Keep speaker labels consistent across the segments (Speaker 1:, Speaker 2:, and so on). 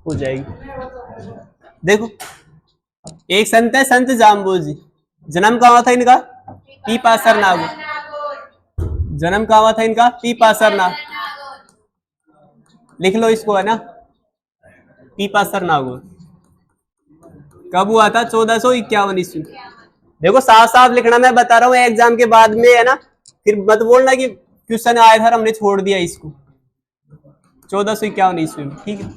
Speaker 1: हो जाएगी। देखो, एक संत है संत जाम्बोजी। जन्म कहाँ हुआ था इनका? पीपासर नागौर। जन्म कहाँ हुआ था इनका? पीपासर नागौर। लिख लो इसको, है ना, पीपासर नागौर। कब हुआ था? 1451 ईस्वी। देखो साफ साफ लिखना, मैं बता रहा हूँ एग्जाम के बाद में, है ना, फिर मत बोलना कि क्वेश्चन आया था हमने छोड़ दिया इसको। 1451 ईस्वी में, ठीक है,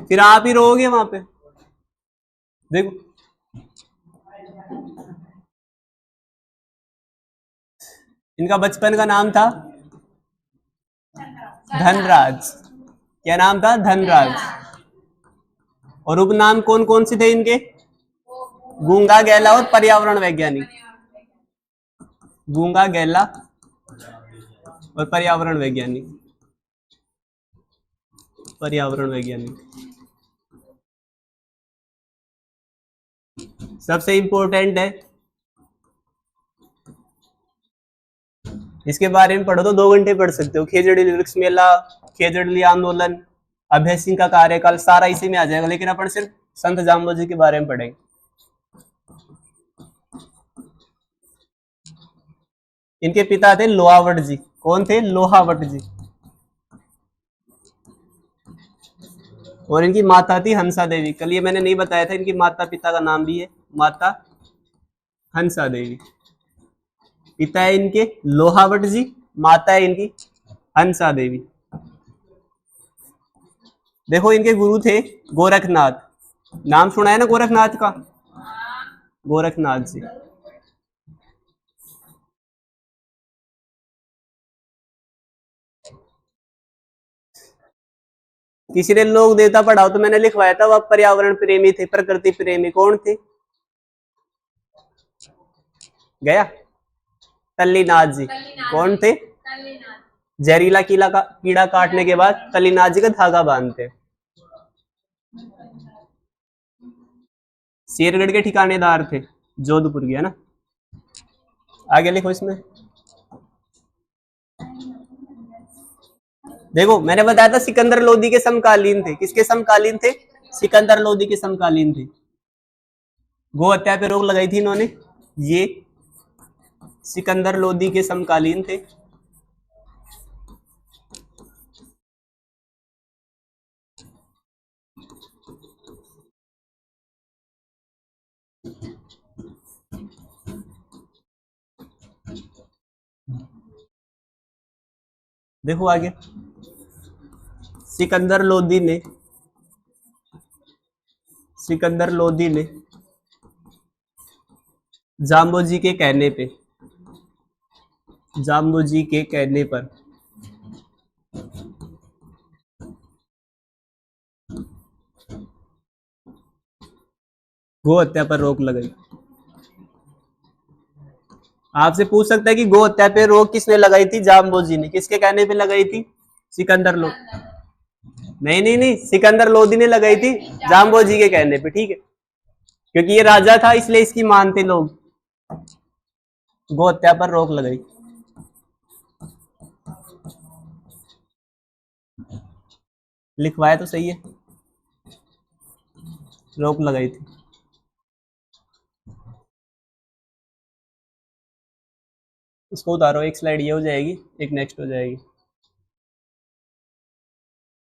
Speaker 1: फिर आप ही रहोगे वहां पे। देखो इनका बचपन का नाम था धनराज। क्या नाम था? धनराज। और उपनाम कौन कौन से थे इनके? गूंगा, गैला और पर्यावरण वैज्ञानिक। गूंगा, गैला और पर्यावरण वैज्ञानिक। पर्यावरण वैज्ञानिक सबसे इंपॉर्टेंट है, इसके बारे में पढ़ो तो 2 घंटे पढ़ सकते हो। खेजड़ी वृक्ष मेला, खेजड़ी आंदोलन, अभय सिंह का कार्यकाल, सारा इसी में आ जाएगा, लेकिन अपन सिर्फ संत जाम्बोजी के बारे में पढ़ेंगे। इनके पिता थे लोहावट जी। कौन थे? लोहावट जी। और इनकी माता थी हंसा देवी। कल ये मैंने नहीं बताया था, इनकी माता पिता का नाम भी है, माता हंसा देवी। पिता है इनके लोहावट जी, माता है इनकी हंसा देवी। देखो इनके गुरु थे गोरखनाथ। नाम सुना है ना गोरखनाथ का? गोरखनाथ जी। किसी ने लोक देवता पढ़ाओ तो मैंने लिखवाया था, वह पर्यावरण प्रेमी थे, प्रकृति प्रेमी। कौन थे? गया तल्लीनाथ जी। कौन थे? जहरीला कीड़ा काटने के बाद तल्लीनाथ जी का धागा बांधते। शेरगढ़ के ठिकानेदार थे, जोधपुर के, है ना। आगे लिखो इसमें। देखो मैंने बताया था सिकंदर लोदी के समकालीन थे। किसके समकालीन थे? सिकंदर लोदी के समकालीन थे। गो हत्या पे रोक लगाई थी इन्होंने, ये सिकंदर लोदी के समकालीन थे। देखो आगे, सिकंदर लोदी ने जाम्बोजी के कहने पे, जाम्बोजी के कहने पर गो हत्या पर रोक लगाई। आपसे पूछ सकता है कि गो हत्या पे रोक किसने लगाई थी? जाम्बोजी ने। किसके कहने पे लगाई थी? सिकंदर लोदी। नहीं नहीं नहीं, सिकंदर लोदी ने लगाई थी जाम्बोजी के कहने पे, ठीक है, क्योंकि ये राजा था इसलिए इसकी मानते लोग। गो हत्या पर रोक लगाई। लिखवाया तो सही है, रोक लगाई थी। इसको उतारो, एक स्लाइड ये हो जाएगी, एक नेक्स्ट हो जाएगी।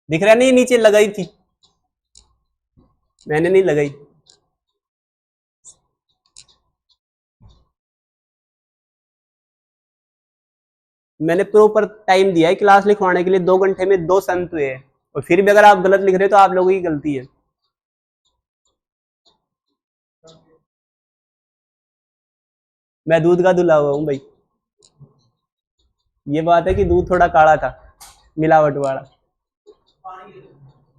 Speaker 1: दिख रहा नहीं? नीचे लगाई थी, मैंने नहीं लगाई। मैंने प्रॉपर टाइम दिया है क्लास लिखवाने के लिए, 2 घंटे में 2 संत हुए हैं, और फिर भी अगर आप गलत लिख रहे हो तो आप लोगों की गलती है। मैं दूध का धुला हुआ हूँ भाई। ये बात है कि दूध थोड़ा काढ़ा था, मिलावट वाला,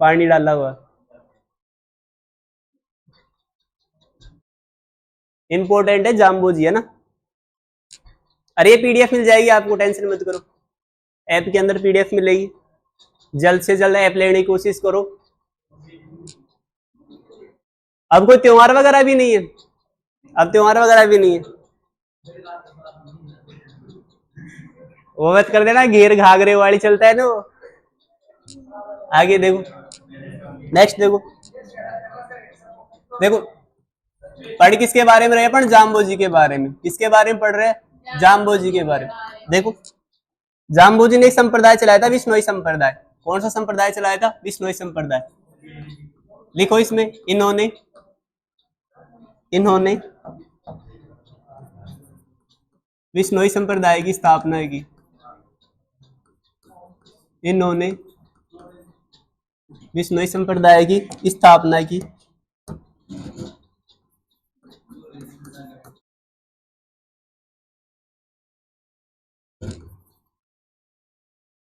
Speaker 1: पानी डाला हुआ। इंपॉर्टेंट है जाम्बोजी, है ना। अरे ये पीडीएफ मिल जाएगी आपको, टेंशन मत करो, ऐप के अंदर पीडीएफ मिलेगी। जल्द से जल्द ऐप लेने की कोशिश करो। अब कोई त्योहार वगैरह भी नहीं है, अब त्योहार वगैरह भी नहीं है। वो मत कर देना, घेर घाघरे वाली चलता है ना वो। आगे देखो, नेक्स्ट देखो, देखो पढ़ किसके बारे में रहे अपन, जाम्बोजी के बारे में। किसके बारे में पढ़ रहे हैं, जाम्बोजी के बारे में। देखो जाम्बोजी ने एक संप्रदाय चलाया था, विश्नोई संप्रदाय। कौन सा संप्रदाय चलाया था, विश्नोई संप्रदाय। लिखो इसमें, इन्होंने इन्होंने विश्नोई संप्रदाय की स्थापना की। इन्होंने विश्नोई संप्रदाय की स्थापना की।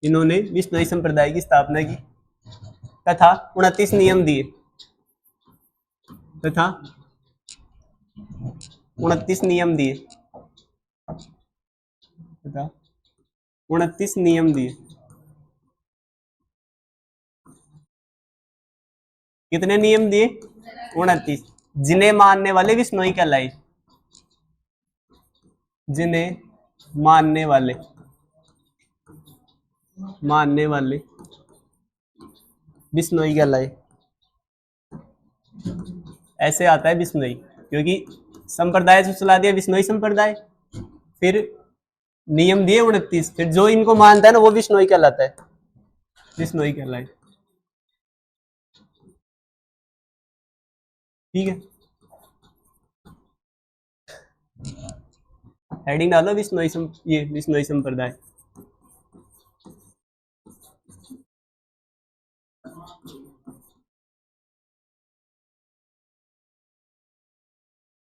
Speaker 1: इन्होंने विश्नोई संप्रदाय की स्थापना की तथा 29 नियम दिए, तथा 29 नियम दिए, तथा 29 नियम दिए। कितने नियम दिए, 29, जिन्हें मानने वाले विश्नोई कहलाए। जिन्हें मानने वाले विश्नोई कहलाए। ऐसे आता है विश्नोई, क्योंकि संप्रदाय जो चला दिया विश्नोई संप्रदाय, फिर नियम दिए 29, फिर जो इनको मानता है ना वो विश्नोई कहलाता है, विश्नोई कहलाए। ठीक है, हेडिंग डालो विश्नोई ये विश्नोई संप्रदाय।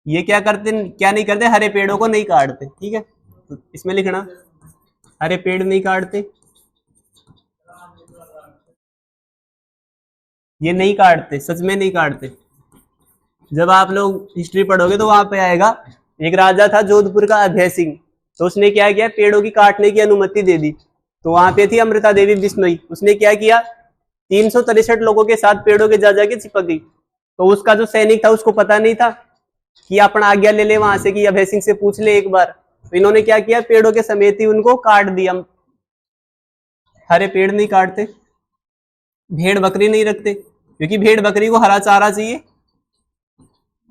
Speaker 1: ये क्या करते, क्या नहीं करते, हरे पेड़ों को नहीं काटते। ठीक है, तो इसमें लिखना, हरे पेड़ नहीं काटते, ये नहीं काटते, सच में नहीं काटते। जब आप लोग हिस्ट्री पढ़ोगे तो वहां पे आएगा, एक राजा था जोधपुर का अभय सिंह, तो उसने क्या किया, पेड़ों की काटने की अनुमति दे दी। तो वहां पे थी अमृता देवी बिश्नोई, उसने क्या किया, 363 लोगों के साथ पेड़ों के जा जाके चिपक गई। तो उसका जो सैनिक था उसको पता नहीं था कि अपना आज्ञा ले ले वहां से, कि अभय सिंह से पूछ ले एक बार। तो इन्होंने क्या किया, पेड़ों के समेत ही उनको काट दिया। हरे पेड़ नहीं काटते, भेड़ बकरी नहीं रखते, क्योंकि भेड़ बकरी को हरा चारा चाहिए,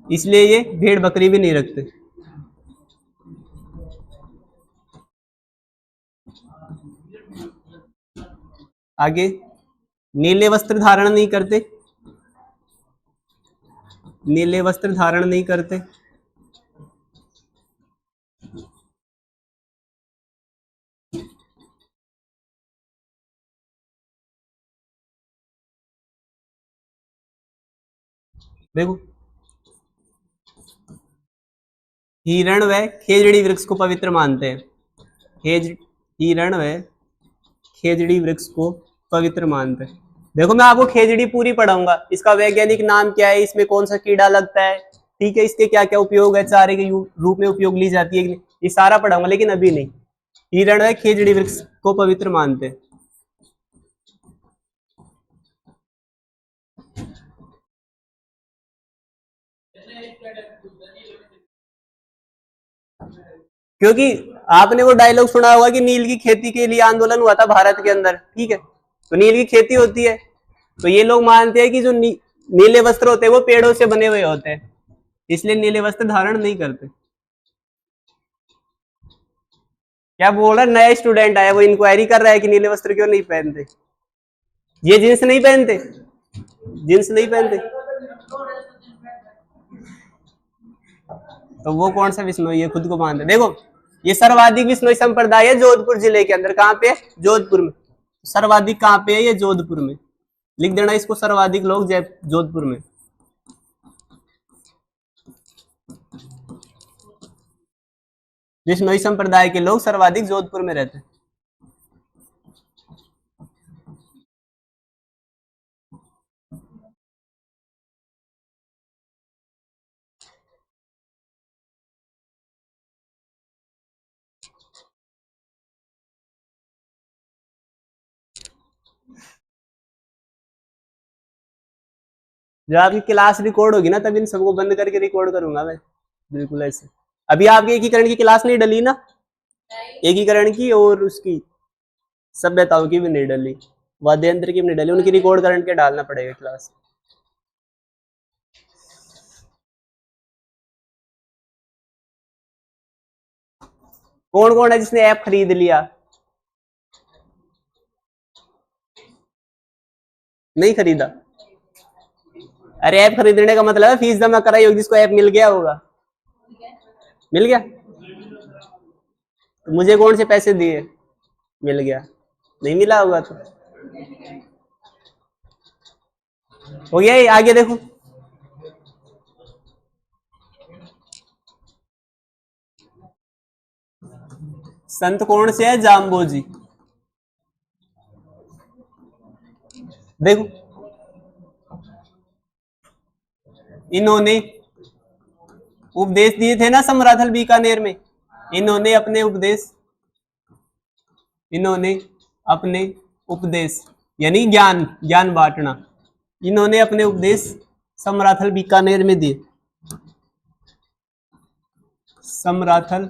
Speaker 1: इसलिए ये भेड़ बकरी भी नहीं रखते। आगे, नीले वस्त्र धारण नहीं करते, नीले वस्त्र धारण नहीं करते। देखो, हिरण व खेजड़ी वृक्ष को पवित्र मानते हैं। हिरण व खेजड़ी वृक्ष को पवित्र मानते हैं। देखो मैं आपको खेजड़ी पूरी पढ़ाऊंगा, इसका वैज्ञानिक नाम क्या है, इसमें कौन सा कीड़ा लगता है, ठीक है, इसके क्या क्या उपयोग है, चारे के रूप में उपयोग ली जाती है, ये सारा पढ़ाऊंगा, लेकिन अभी नहीं। हिरण व खेजड़ी वृक्ष को पवित्र मानते हैं। क्योंकि आपने वो डायलॉग सुना होगा कि नील की खेती के लिए आंदोलन हुआ था भारत के अंदर, ठीक है, तो नील की खेती होती है, तो ये लोग मानते हैं कि जो नीले वस्त्र होते हैं वो पेड़ों से बने हुए होते हैं, इसलिए नीले वस्त्र धारण नहीं करते। क्या बोल रहा है, नया स्टूडेंट आया वो इंक्वायरी कर रहा है कि नीले वस्त्र क्यों नहीं पहनते, ये जींस नहीं पहनते, जींस नहीं पहनते, तो वो कौन सा विश्नोई है, खुद को मानते। देखो ये सर्वाधिक विश्नोई संप्रदाय है जोधपुर जिले के अंदर। कहां पे, जोधपुर में। सर्वाधिक कहां पे है, ये जोधपुर में। लिख देना इसको, सर्वाधिक लोग जोधपुर में। विश्नोई संप्रदाय के लोग सर्वाधिक जोधपुर में रहते हैं। जब आपकी क्लास रिकॉर्ड होगी ना, तब इन सबको बंद करके रिकॉर्ड करूंगा मैं, बिल्कुल ऐसे। अभी आपके एकीकरण की क्लास नहीं डली ना, एकीकरण की और उसकी सभ्यताओं की भी नहीं डाली, वाद्य यंत्र की भी नहीं डाली, उनकी रिकॉर्ड करंट के डालना पड़ेगा क्लास। कौन कौन है जिसने ऐप खरीद लिया? नहीं खरीदा? अरे ऐप खरीदने का मतलब है फीस जमा कराई होगी, जिसको ऐप मिल गया होगा। मिल गया तो मुझे कौन से पैसे दिए? मिल गया। नहीं मिला होगा तो हो गया। ये आगे देखो, संत कौन से है? जाम्बोजी। देखो इन्होंने उपदेश दिए थे ना समराथल बीकानेर में। इन्होंने अपने उपदेश, इन्होंने अपने उपदेश यानी ज्ञान, ज्ञान बांटना, इन्होंने अपने उपदेश समराथल बीकानेर में दिए। समराथल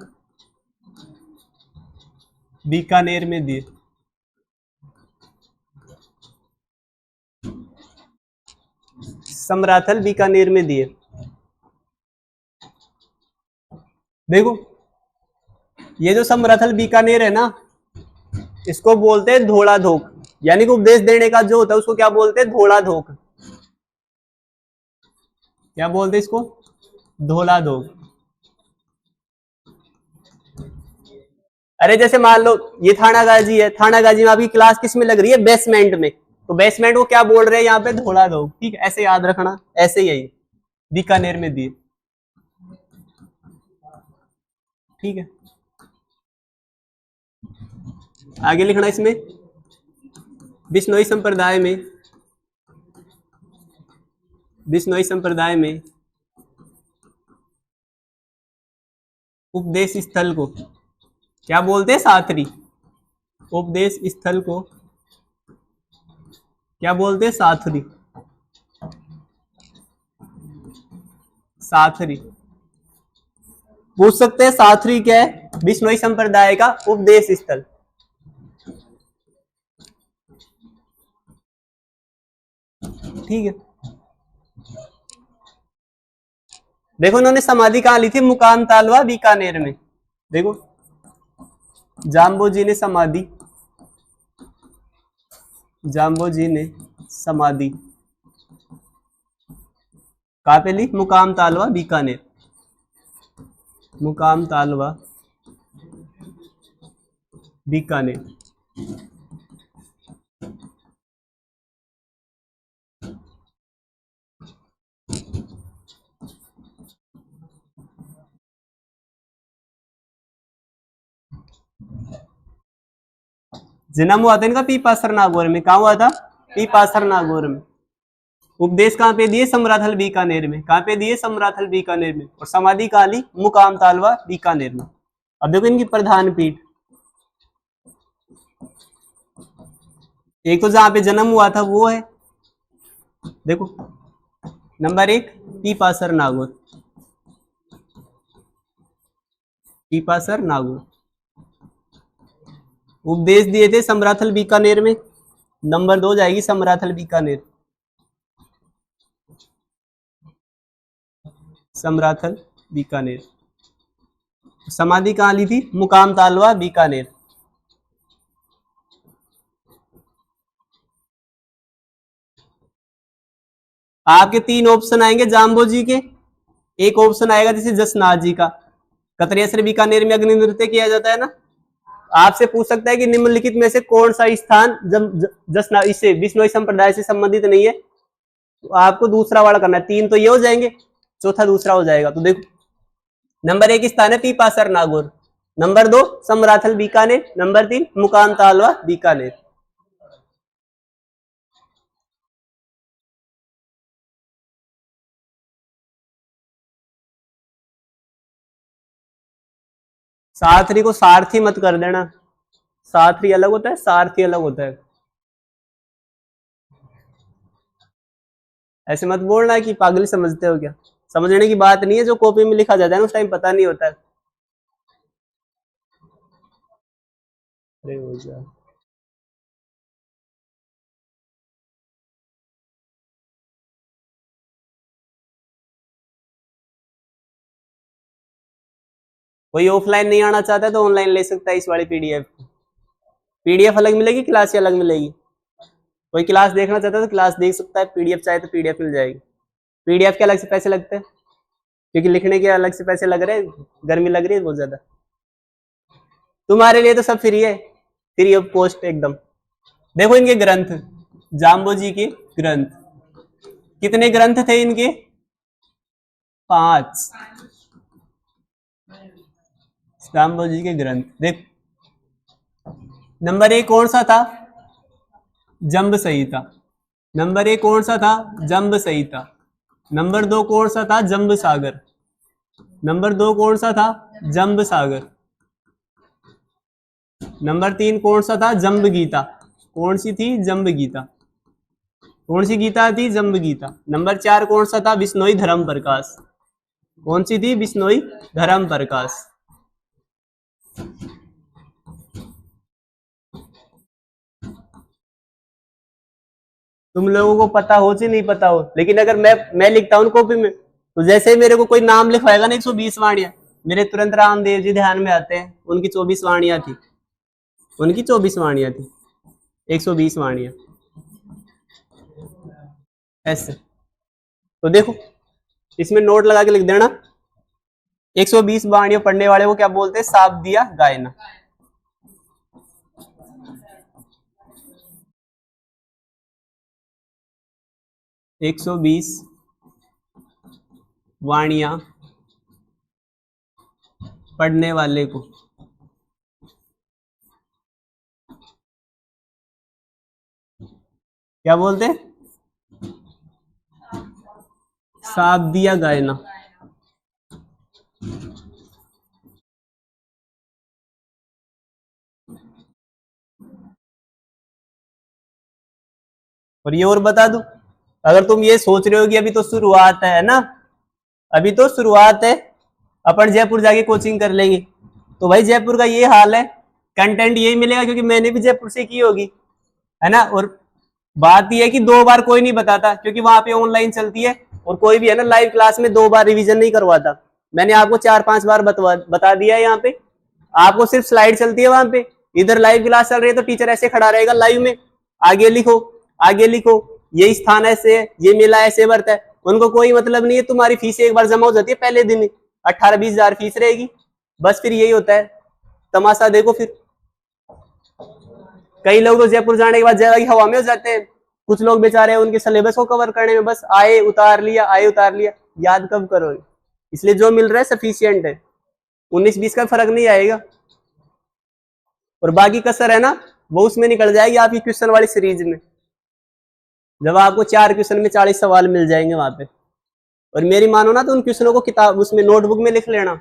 Speaker 1: बीकानेर में दिए। समराथल बीकानेर में दिए। देखो ये जो समराथल बीकानेर है ना, इसको बोलते हैं धोला धोक, यानी कि उपदेश देने का जो होता है उसको क्या बोलते हैं? धोला धोक। क्या बोलते हैं इसको? धोला धोक। अरे जैसे मान लो ये थाना गाजी है, थाना गाजी में आपकी क्लास किस में लग रही है? बेसमेंट में, तो बेसमेंट को क्या बोल रहे हैं यहाँ पे? धोला धोक। ठीक है, ऐसे याद रखना, ऐसे ही है ये बीकानेर में दिए। ठीक है, आगे लिखना इसमें, बिश्नोई संप्रदाय में, बिश्नोई संप्रदाय में उपदेश स्थल को क्या बोलते हैं? साथरी। उपदेश स्थल को क्या बोलते हैं? साथरी। साथरी पूछ सकते हैं, साथरी क्या है? बिश्नोई संप्रदाय का उपदेश स्थल। ठीक है, देखो उन्होंने समाधि कहाँ ली थी? मुकाम तालवा बीकानेर में। देखो जाम्बो जी ने समाधि, जाम्बो जी ने समाधि कहाँ पे ली? मुकाम तालवा बीकानेर। मुकाम तालवा बीकानेर। जन्म हुआ था इनका पीपासर नागौर में। कहा हुआ था? पीपासर नागौर में। उपदेश कहाँ पे दिए? समराथल बीकानेर में। कहाँ पे दिए? समराथल बीकानेर में। और समाधि कहाँ ली? मुकाम तालवा बीकानेर में। अब देखो इनकी प्रधान पीठ, एक तो जहां पे जन्म हुआ था वो है, देखो नंबर 1 पीपासर नागौर, पीपासर नागौर। उपदेश दिए थे समराथल बीकानेर में। नंबर 2 जाएगी समराथल बीकानेर, समराथल बीकानेर। समाधि कहाँ ली थी? मुकाम तालवा बीकानेर। आपके 3 ऑप्शन आएंगे जाम्बो जी के, एक ऑप्शन आएगा जैसे जसनाथ जी का। कतरेसर बीकानेर में अग्नि नृत्य किया जाता है ना। आपसे पूछ सकता है कि निम्नलिखित में से कौन सा स्थान जसना इससे बिश्नोई संप्रदाय से संबंधित नहीं है, तो आपको दूसरा वाला करना है। 3 तो ये हो जाएंगे, चौथा दूसरा हो जाएगा। तो देखो नंबर 1 स्थान है पीपासर नागौर, नंबर 2 समराथल बीकानेर, नंबर 3 मुकाम तालवा बीकानेर। सारथी को सारथी मत कर देना, सारथी अलग होता है, सारथी अलग होता है। ऐसे मत बोलना कि पागल समझते हो क्या, समझने की बात नहीं है। जो कॉपी में लिखा जाता है ना उस टाइम पता नहीं होता है। अरे हो जा। कोई ऑफलाइन नहीं आना चाहता है तो ऑनलाइन ले सकता है इस वाली पीडीएफ। पीडीएफ अलग मिलेगी, क्लास अलग मिलेगी। कोई क्लास देखना चाहता है तो क्लास देख सकता है, पीडीएफ चाहे तो पीडीएफ मिल जाएगी। पीडीएफ के अलग से पैसे लगते हैं, क्योंकि लिखने के अलग से पैसे लग रहे हैं, गर्मी लग रही है बहुत ज्यादा। तुम्हारे लिए तो सब फ्री है, फ्री ऑफ कॉस्ट एकदम। देखो इनके ग्रंथ, जाम्बो जी के ग्रंथ, कितने ग्रंथ थे इनके? 5। जाम्बो जी के ग्रंथ देख। नंबर 1 कौन सा था? जंब संहिता। नंबर 1 कौन सा था? जंब संहिता। नंबर 2 कौन सा था? जंब सागर। नंबर 2 कौन सा था? जंब सागर। नंबर 3 कौन सा था? जंब गीता। कौन सी थी? जंब गीता। कौन सी गीता थी? जंब गीता। नंबर 4 कौन सा था? बिश्नोई धर्म प्रकाश। कौन सी थी? बिश्नोई धर्म प्रकाश। तुम लोगों को पता हो चाहे नहीं पता हो, लेकिन अगर मैं लिखता हूँ कॉपी में, तो जैसे ही मेरे को कोई नाम लिखवाएगा ना 120 वाणियां, मेरे तुरंत रामदेव जी ध्यान में आते हैं। उनकी 24 वाणियां थी, उनकी 24 वाणियां थी, 120 वाणियां ऐसे। तो देखो इसमें नोट लगा के लिख देना, 120 वाणियां पढ़ने वाले को क्या बोलते हैं? शाब्दिया गायना। 120 वाणियां पढ़ने वाले को क्या बोलते हैं? शाब्दिया गायना। और ये और बता दूं, अगर तुम ये सोच रहे हो कि अभी तो शुरुआत है ना, अभी तो शुरुआत है, अपन जयपुर जाके कोचिंग कर लेंगे, तो भाई जयपुर का ये हाल है, कंटेंट यही मिलेगा, क्योंकि मैंने भी जयपुर से की होगी, है ना। और बात यह है कि 2 बार कोई नहीं बताता, क्योंकि वहां पे ऑनलाइन चलती है, और कोई भी है ना लाइव क्लास में 2 बार रिवीजन नहीं करवाता। मैंने आपको 4-5 बार बता दिया है। यहाँ पे आपको सिर्फ स्लाइड चलती है, वहां पे इधर लाइव क्लास चल रही है तो टीचर ऐसे खड़ा रहेगा लाइव में, आगे लिखो, आगे लिखो, ये स्थान ऐसे है, ये मेला ऐसे बढ़ता है। उनको कोई मतलब नहीं है, तुम्हारी फीस एक बार जमा हो जाती है पहले दिन ही, 18-20 हजार फीस रहेगी, बस फिर यही होता है तमाशा। देखो फिर कई लोग तो जयपुर जाने के बाद जगह की हवा में हो जाते हैं, कुछ लोग बेचारे उनके सिलेबस को कवर करने में बस आए उतार लिया, आए उतार लिया, याद कब करोगे? इसलिए जो मिल रहा है सफिशियंट है, 19-20 का फर्क नहीं आएगा। और बाकी कसर है ना, वो उसमें निकल जाएगी आपकी क्वेश्चन वाली सीरीज में, जब आपको 4 क्वेश्चन में 40 सवाल मिल जाएंगे वहां पे। और मेरी मानो ना तो उन क्वेश्चनों को किताब उसमें नोटबुक में लिख लेना,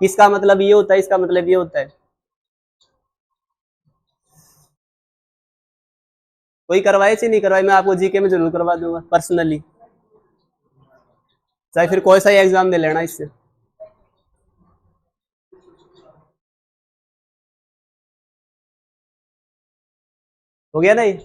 Speaker 1: इसका मतलब ये होता है, इसका मतलब ये होता है। कोई करवाए चाहे नहीं करवाए, मैं आपको जीके में जरूर करवा दूंगा पर्सनली, चाहे फिर कोई सा ही एग्जाम दे लेना इससे। हो गया ना ये?